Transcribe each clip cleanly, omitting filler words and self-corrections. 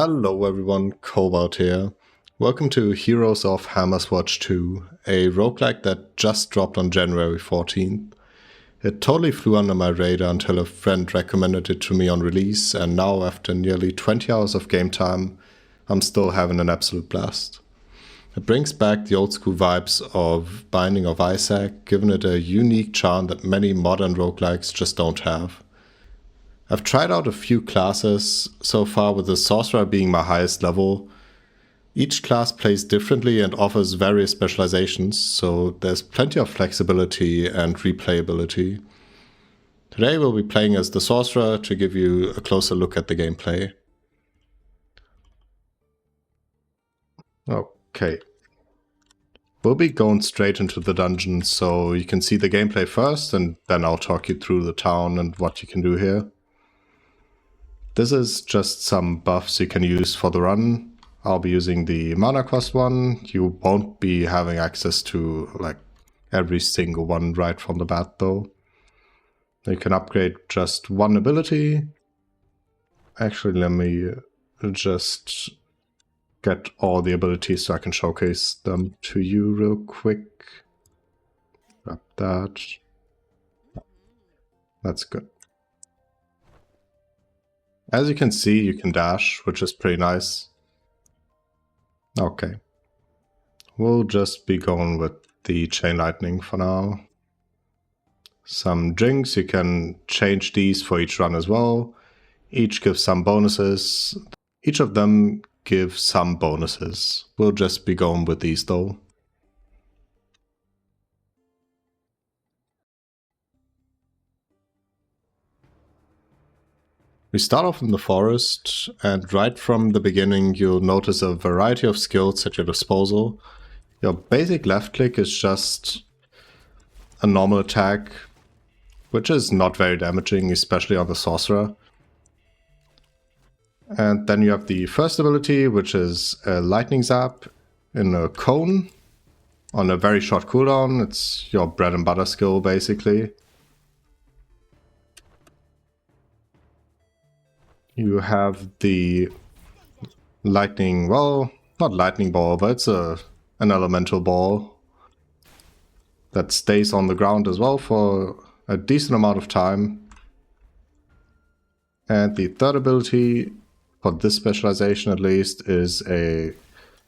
Hello everyone, Cobalt here. Welcome to Heroes of Hammerwatch 2, a roguelike that just dropped on January 14th. It totally flew under my radar until a friend recommended it to me on release, and now after nearly 20 hours of game time, I'm still having an absolute blast. It brings back the old school vibes of Binding of Isaac, giving it a unique charm that many modern roguelikes just don't have. I've tried out a few classes so far, with the Sorcerer being my highest level. Each class plays differently and offers various specializations, so there's plenty of flexibility and replayability. Today we'll be playing as the Sorcerer to give you a closer look at the gameplay. Okay. We'll be going straight into the dungeon, so you can see the gameplay first, and then I'll talk you through the town and what you can do here. This is just some buffs you can use for the run. I'll be using the mana cost one. You won't be having access to like every single one right from the bat though. You can upgrade just one ability. Actually, let me just get all the abilities so I can showcase them to you real quick. Grab that. That's good. As you can see, you can dash, which is pretty nice. Okay. We'll just be going with the Chain Lightning for now. Some drinks, you can change these for each run as well. Each gives some bonuses. Each of them give some bonuses. We'll just be going with these though. We start off in the forest, and right from the beginning you'll notice a variety of skills at your disposal. Your basic left click is just a normal attack, which is not very damaging, especially on the Sorcerer. And then you have the first ability, which is a Lightning Zap in a cone on a very short cooldown. It's your bread and butter skill, basically. You have the lightning, well, not lightning ball, but it's an elemental ball that stays on the ground as well for a decent amount of time. And the third ability, for this specialization at least, is a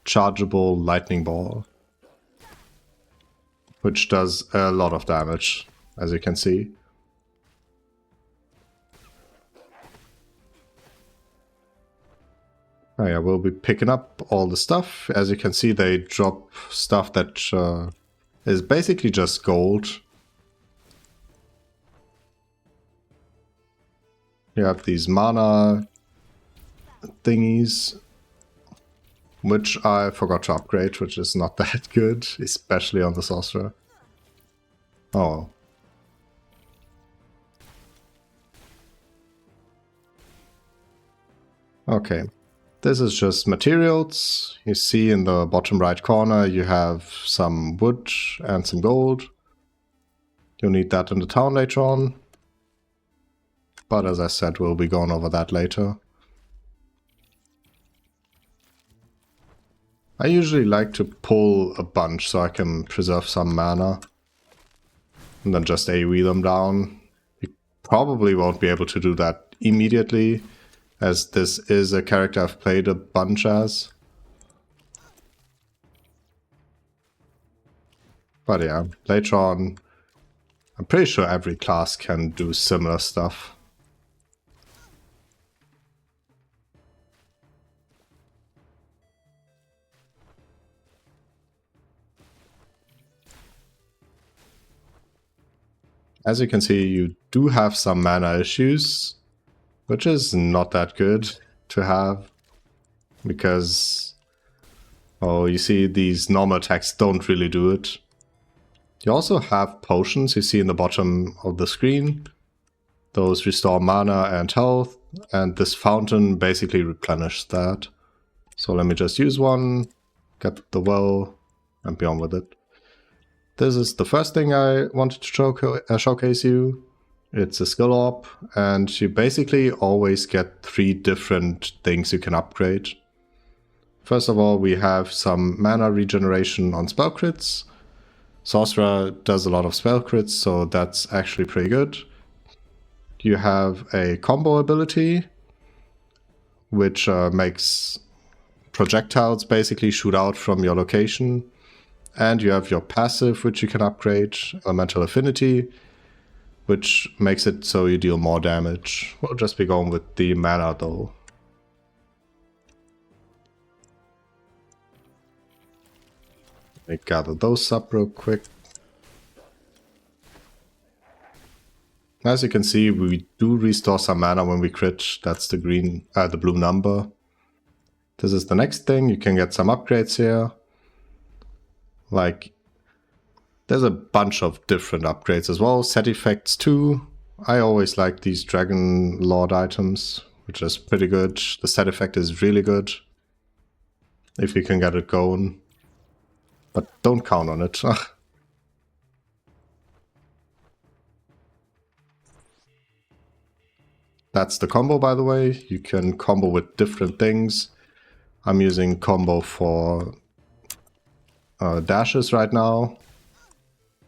chargeable lightning ball, which does a lot of damage, as you can see. Oh yeah, we'll be picking up all the stuff. As you can see, they drop stuff that is basically just gold. You have these mana thingies, which I forgot to upgrade, which is not that good, especially on the Sorcerer. Oh. Okay. This is just materials. You see in the bottom right corner you have some wood and some gold. You'll need that in the town later on. But as I said, we'll be going over that later. I usually like to pull a bunch so I can preserve some mana. And then just AoE them down. You probably won't be able to do that immediately, as this is a character I've played a bunch as. But yeah, later on, I'm pretty sure every class can do similar stuff. As you can see, you do have some mana issues, which is not that good to have, because, oh, you see, these normal attacks don't really do it. You also have potions you see in the bottom of the screen. Those restore mana and health, and this fountain basically replenishes that. So let me just use one, get the well, and be on with it. This is the first thing I wanted to showcase you. It's a skill orb, and you basically always get 3 different things you can upgrade. First of all, we have some mana regeneration on spell crits. Sorcerer does a lot of spell crits, so that's actually pretty good. You have a combo ability, which makes projectiles basically shoot out from your location. And you have your passive, which you can upgrade, Elemental Affinity, which makes it so you deal more damage. We'll just be going with the mana though. Let me gather those up real quick. As you can see, we do restore some mana when we crit. That's the the blue number. This is the next thing. You can get some upgrades here. Like, there's a bunch of different upgrades as well. Set effects too. I always like these Dragon Lord items, which is pretty good. The set effect is really good, if you can get it going. But don't count on it. That's the combo, by the way. You can combo with different things. I'm using combo for dashes right now,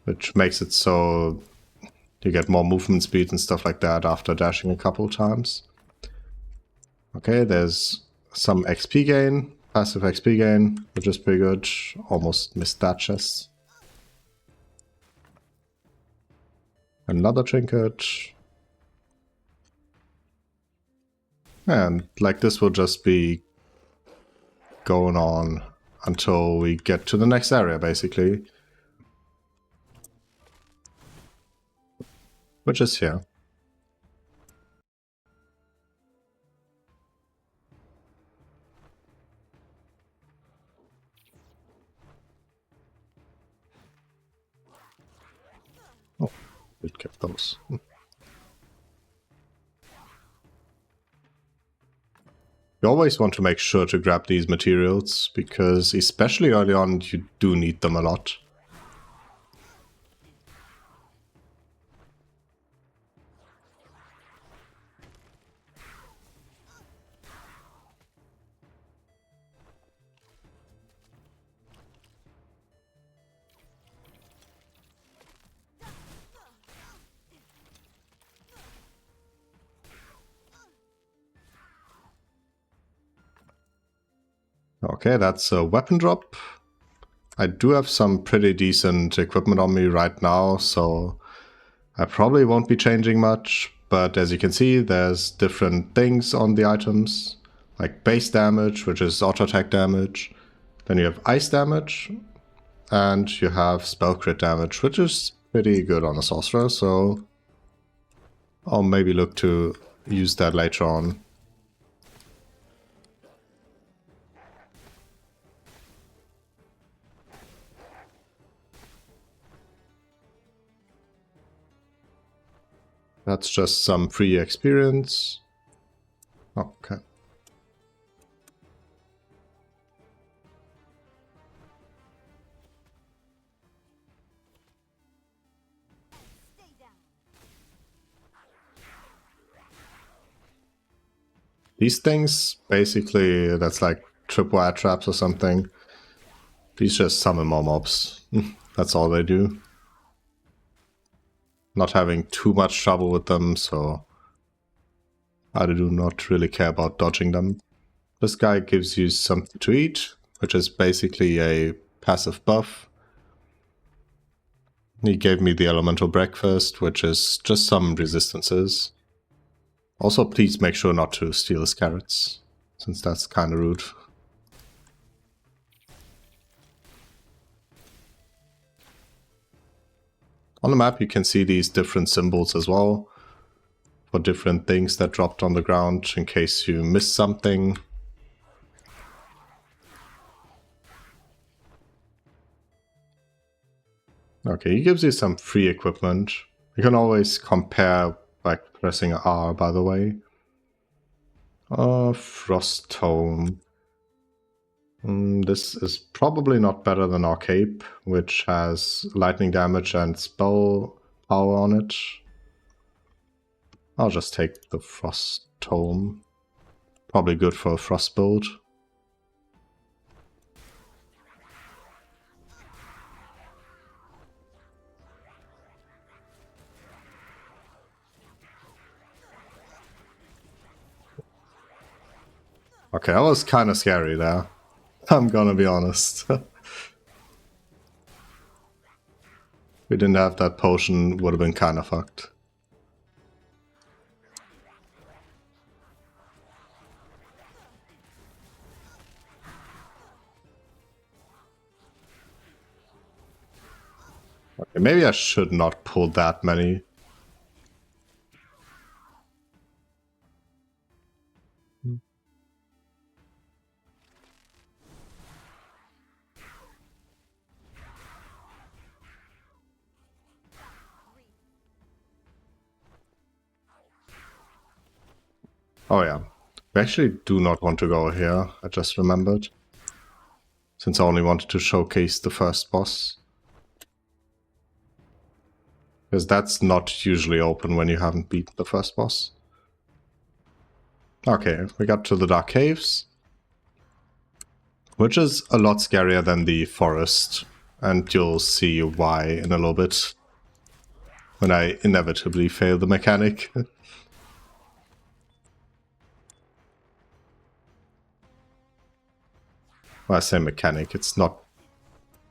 which makes it so you get more movement speed and stuff like that after dashing a couple times. Okay, there's some XP gain, passive XP gain, which is pretty good. Almost missed that chest. Another trinket. And like this will just be going on until we get to the next area, basically. Which is here. Oh, we kept those. You always want to make sure to grab these materials, because especially early on you do need them a lot. Okay, that's a weapon drop. I do have some pretty decent equipment on me right now, so I probably won't be changing much. But as you can see, there's different things on the items, like base damage, which is auto attack damage. Then you have ice damage, and you have spell crit damage, which is pretty good on a sorcerer, so I'll maybe look to use that later on. That's just some free experience. Okay. These things, basically, that's like tripwire traps or something. These just summon more mobs. That's all they do. Not having too much trouble with them, so I do not really care about dodging them. This guy gives you something to eat, which is basically a passive buff. He gave me the elemental breakfast, which is just some resistances. Also, please make sure not to steal his carrots, since that's kind of rude. On the map you can see these different symbols as well, for different things that dropped on the ground, in case you missed something. Okay, he gives you some free equipment. You can always compare by pressing R, by the way. Frost Tome. This is probably not better than our cape, which has lightning damage and spell power on it. I'll just take the Frost Tome. Probably good for a Frost build. Okay, that was kind of scary there. I'm gonna be honest. If we didn't have that potion, would have been kind of fucked. Okay, maybe I should not pull that many. Oh yeah, we actually do not want to go here, I just remembered. Since I only wanted to showcase the first boss. Because that's not usually open when you haven't beaten the first boss. Okay, we got to the Dark Caves. Which is a lot scarier than the forest. And you'll see why in a little bit. When I inevitably fail the mechanic. Well, I say mechanic, it's not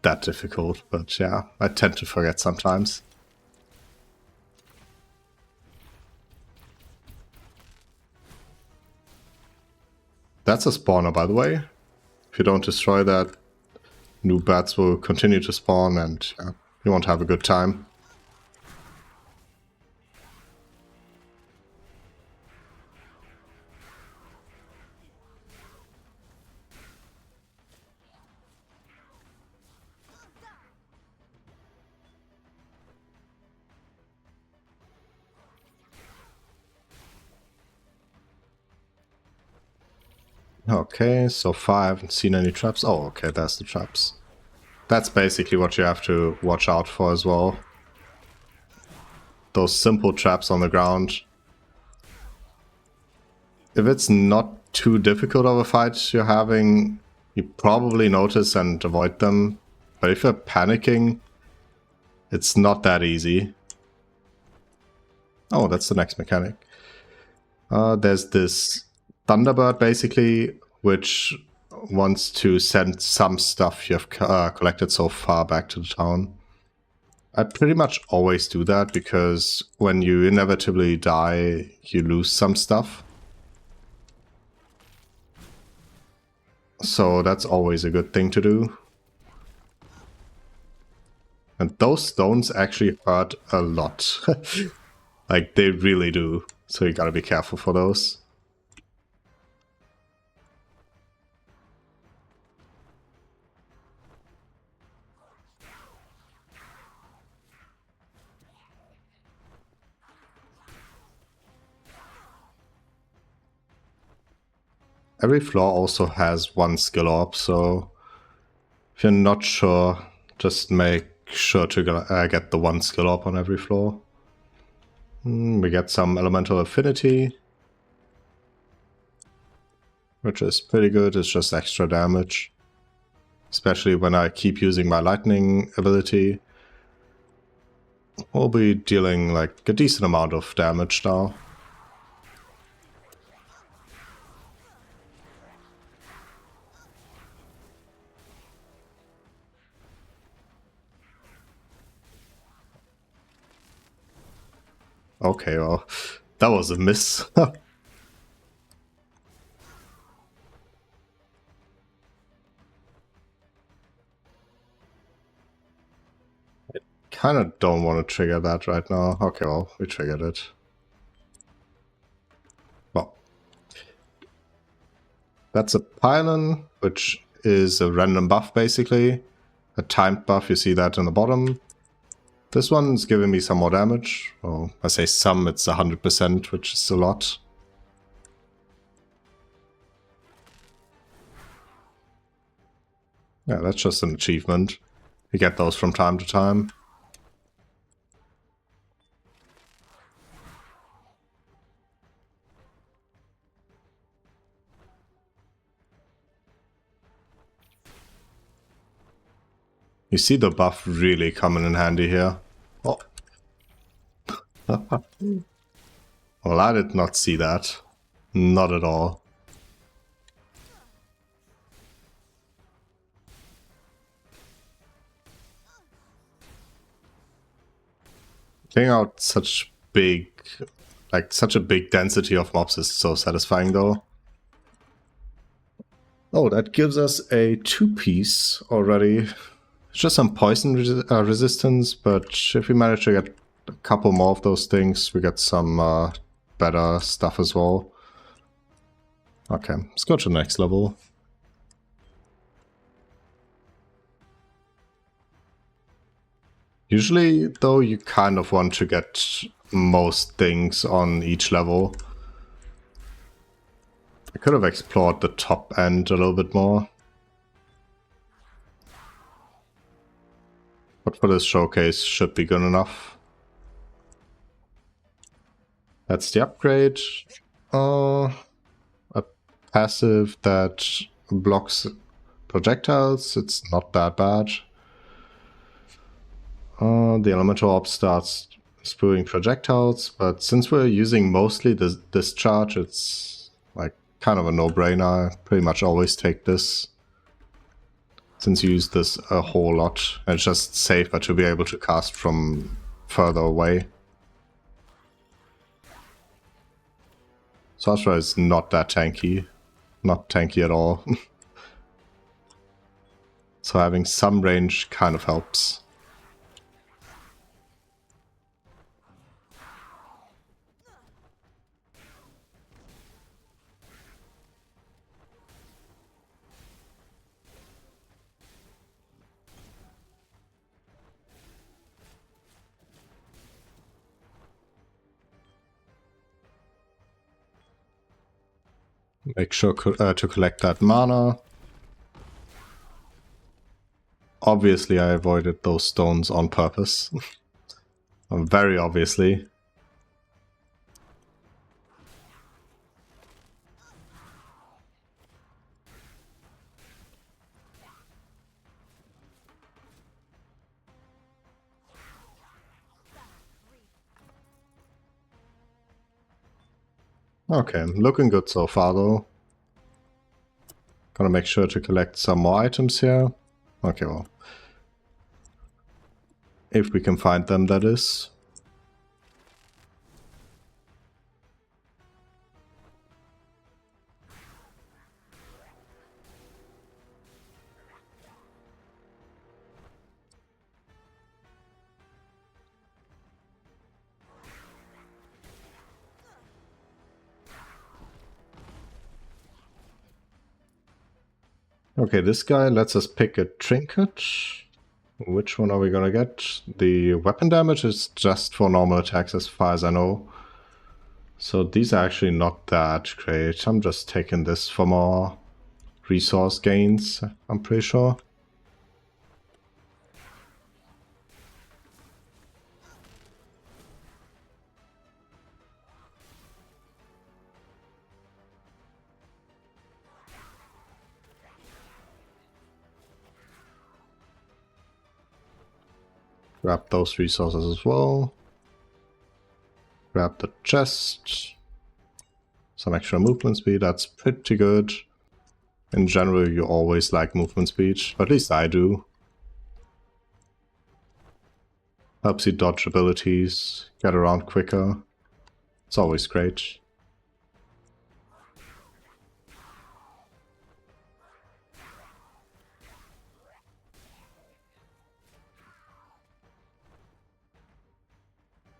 that difficult, but yeah, I tend to forget sometimes. That's a spawner, by the way. If you don't destroy that, new bats will continue to spawn and you won't have a good time. Okay, so far I haven't seen any traps. Oh, okay, there's the traps. That's basically what you have to watch out for as well. Those simple traps on the ground. If it's not too difficult of a fight you're having, you probably notice and avoid them. But if you're panicking, it's not that easy. Oh, that's the next mechanic. There's this Thunderbird, basically, which wants to send some stuff you've collected so far back to the town. I pretty much always do that, because when you inevitably die, you lose some stuff. So that's always a good thing to do. And those stones actually hurt a lot. Like, they really do. So you gotta be careful for those. Every floor also has one skill orb, so if you're not sure, just make sure to get the one skill orb on every floor. We get some elemental affinity, which is pretty good. It's just extra damage, especially when I keep using my lightning ability. We'll be dealing like a decent amount of damage now. Okay, well, that was a miss. I kind of don't want to trigger that right now. Okay, well, we triggered it. Well, that's a pylon, which is a random buff, basically. A timed buff, you see that in the bottom. This one's giving me some more damage. Well, I say some, it's 100%, which is a lot. Yeah, that's just an achievement. You get those from time to time. You see the buff really coming in handy here. Oh. Well, I did not see that. Not at all. Getting out such big, like such a big density of mobs is so satisfying though. Oh, that gives us a 2-piece already. It's just some poison resistance, but if we manage to get a couple more of those things, we get some better stuff as well. Okay, let's go to the next level. Usually, though, you kind of want to get most things on each level. I could have explored the top end a little bit more. But for this showcase, should be good enough. That's the upgrade. A passive that blocks projectiles. It's not that bad. The elemental orb starts spewing projectiles, but since we're using mostly this discharge, it's like kind of a no-brainer. I pretty much always take this, since you use this a whole lot, and it's just safer to be able to cast from further away. Sorcerer is not that tanky. Not tanky at all. So having some range kind of helps. Make sure to collect that mana. Obviously, I avoided those stones on purpose. Very obviously. Okay, looking good so far though. Gonna make sure to collect some more items here. Okay, well. If we can find them, that is. Okay, this guy lets us pick a trinket. Which one are we gonna get? The weapon damage is just for normal attacks as far as I know. So these are actually not that great. I'm just taking this for more resource gains, I'm pretty sure. Grab those resources as well. Grab the chest. Some extra movement speed, that's pretty good. In general, you always like movement speed. At least I do. Helps you dodge abilities, get around quicker. It's always great.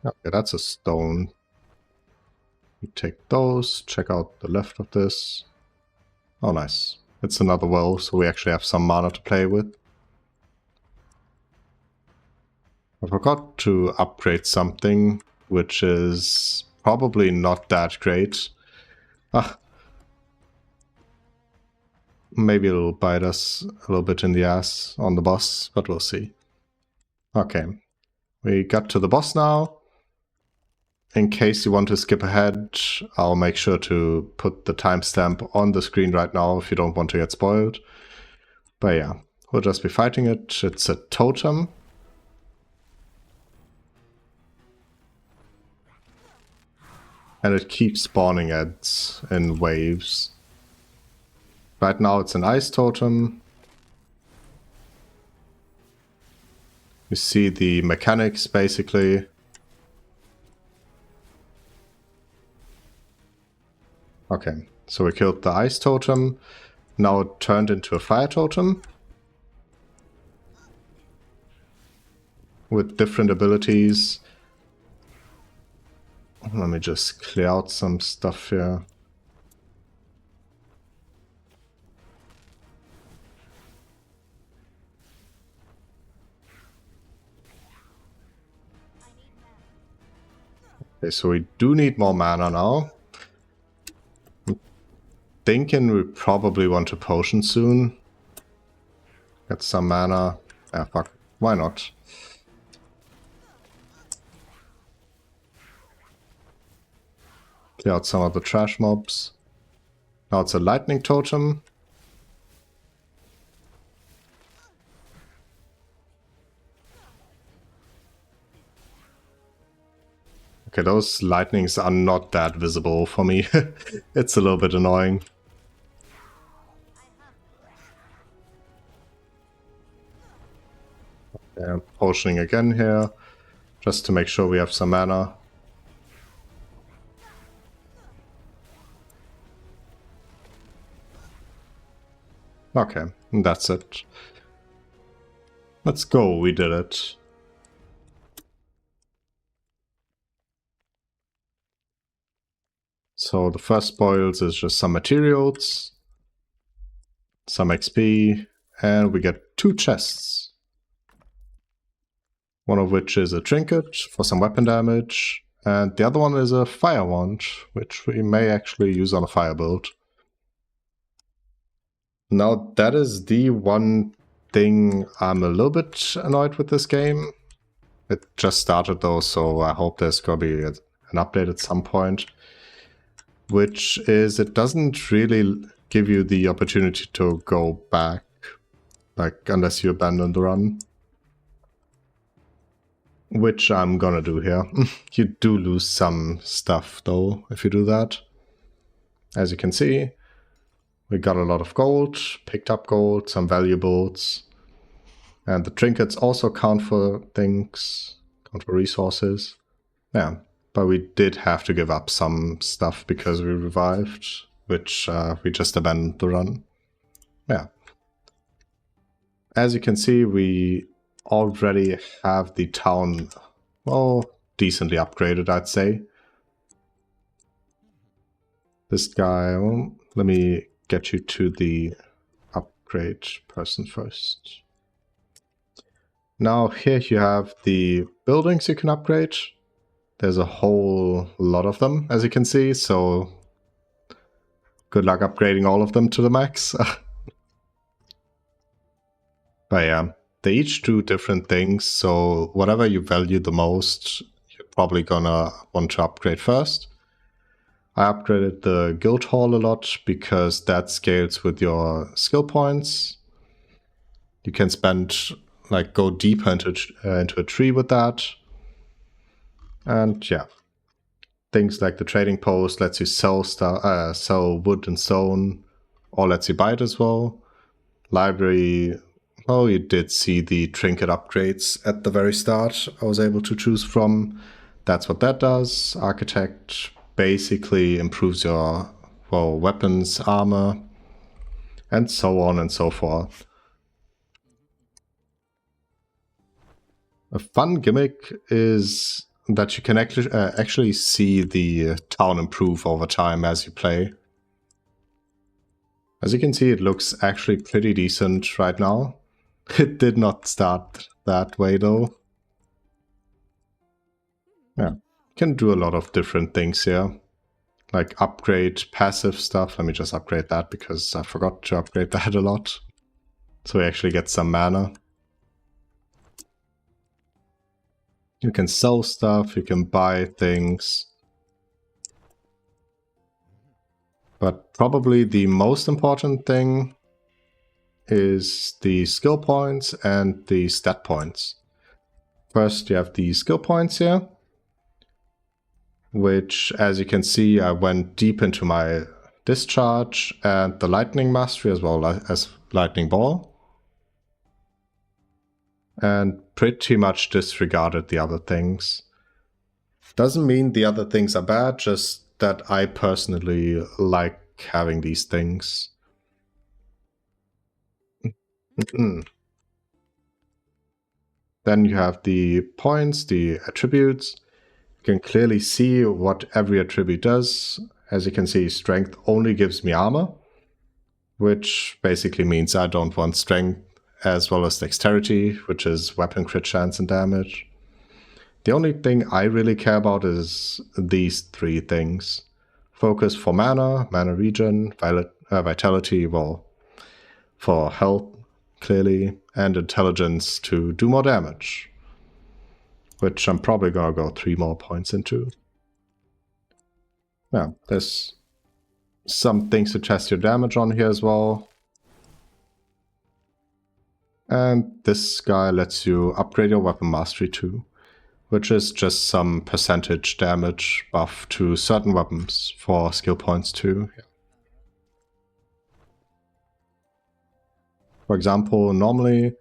Okay, that's a stone. We take those, check out the left of this. Oh, nice. It's another well, so we actually have some mana to play with. I forgot to upgrade something, which is probably not that great. Maybe it'll bite us a little bit in the ass on the boss, but we'll see. Okay, we got to the boss now. In case you want to skip ahead, I'll make sure to put the timestamp on the screen right now if you don't want to get spoiled. But yeah, We'll just be fighting it. It's a totem. And it keeps spawning ads in waves. Right now it's an ice totem. You see the mechanics basically. Okay, so we killed the ice totem. Now it turned into a fire totem. With different abilities. Let me just clear out some stuff here. Okay, so we do need more mana now. I'm thinking we probably want a potion soon. Get some mana. Ah, fuck. Why not? Clear out some of the trash mobs. Now it's a lightning totem. Okay, those lightnings are not that visible for me. It's a little bit annoying. Yeah, potioning again here, just to make sure we have some mana. Okay, that's it. Let's go, we did it. So the first spoils is just some materials, some XP, and we get 2 chests. One of which is a trinket for some weapon damage, and the other one is a fire wand, which we may actually use on a fire build. Now that is the one thing I'm a little bit annoyed with this game. It just started though, so I hope there's gonna be an update at some point. Which is, it doesn't really give you the opportunity to go back, like, unless you abandon the run. Which I'm gonna do here. You do lose some stuff, though, if you do that. As you can see, we got a lot of gold, picked up gold, some valuables. And the trinkets also count for things, count for resources. Yeah. But we did have to give up some stuff because we revived, which we just abandoned the run. Yeah. As you can see, we already have the town, well, decently upgraded, I'd say. This guy, well, let me get you to the upgrade person first. Now here you have the buildings you can upgrade. There's a whole lot of them, as you can see, so good luck upgrading all of them to the max. But yeah, they each do different things, so whatever you value the most, you're probably gonna want to upgrade first. I upgraded the guild hall a lot because that scales with your skill points. You can spend, like, go deeper into a tree with that. And yeah, things like the trading post lets you sell stuff, sell wood and stone, or lets you buy it as well. Library, well, you did see the trinket upgrades at the very start I was able to choose from. That's what that does. Architect basically improves your, well, weapons, armor, and so on and so forth. A fun gimmick is that you can actually see the town improve over time as you play. As you can see, it looks actually pretty decent right now. It did not start that way though. Yeah, you can do a lot of different things here. Like upgrade passive stuff. Let me just upgrade that because I forgot to upgrade that a lot. So we actually get some mana. You can sell stuff, you can buy things. But probably the most important thing is the skill points and the stat points. First, you have the skill points here, which, as you can see, I went deep into my discharge and the lightning mastery as well as lightning ball, and pretty much disregarded the other things. Doesn't mean the other things are bad, just that I personally like having these things. Then you have the points, the attributes. You can clearly see what every attribute does. As you can see, strength only gives me armor, which basically means I don't want strength as well as dexterity, which is weapon crit chance and damage. The only thing I really care about is these three things. Focus for mana, mana regen, vitality, well, for health, clearly, and intelligence to do more damage, which I'm probably gonna go 3 more points into. Yeah, there's some things to test your damage on here as well. And this guy lets you upgrade your weapon mastery too, which is just some percentage damage buff to certain weapons for skill points too. Yeah. For example, normally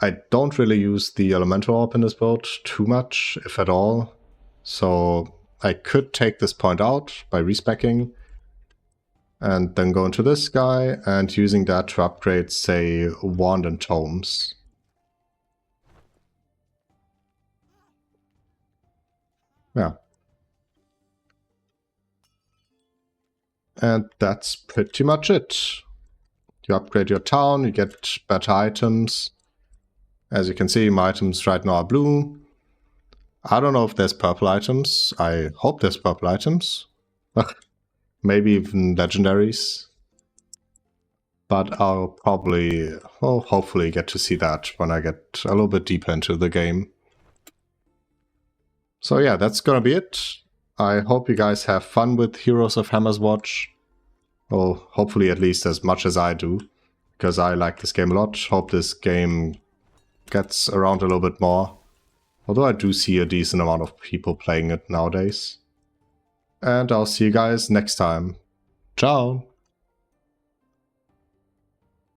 I don't really use the elemental orb in this build too much, if at all. So I could take this point out by respeccing and then go into this guy and using that to upgrade, say, wand and tomes. Yeah. And that's pretty much it. You upgrade your town, you get better items. As you can see, my items right now are blue. I don't know if there's purple items. I hope there's purple items. Maybe even legendaries. But I'll probably, well, hopefully get to see that when I get a little bit deeper into the game. So yeah, that's gonna be it. I hope you guys have fun with Heroes of Hammerwatch. Well, hopefully at least as much as I do, because I like this game a lot. Hope this game gets around a little bit more. Although I do see a decent amount of people playing it nowadays. And I'll see you guys next time. Ciao!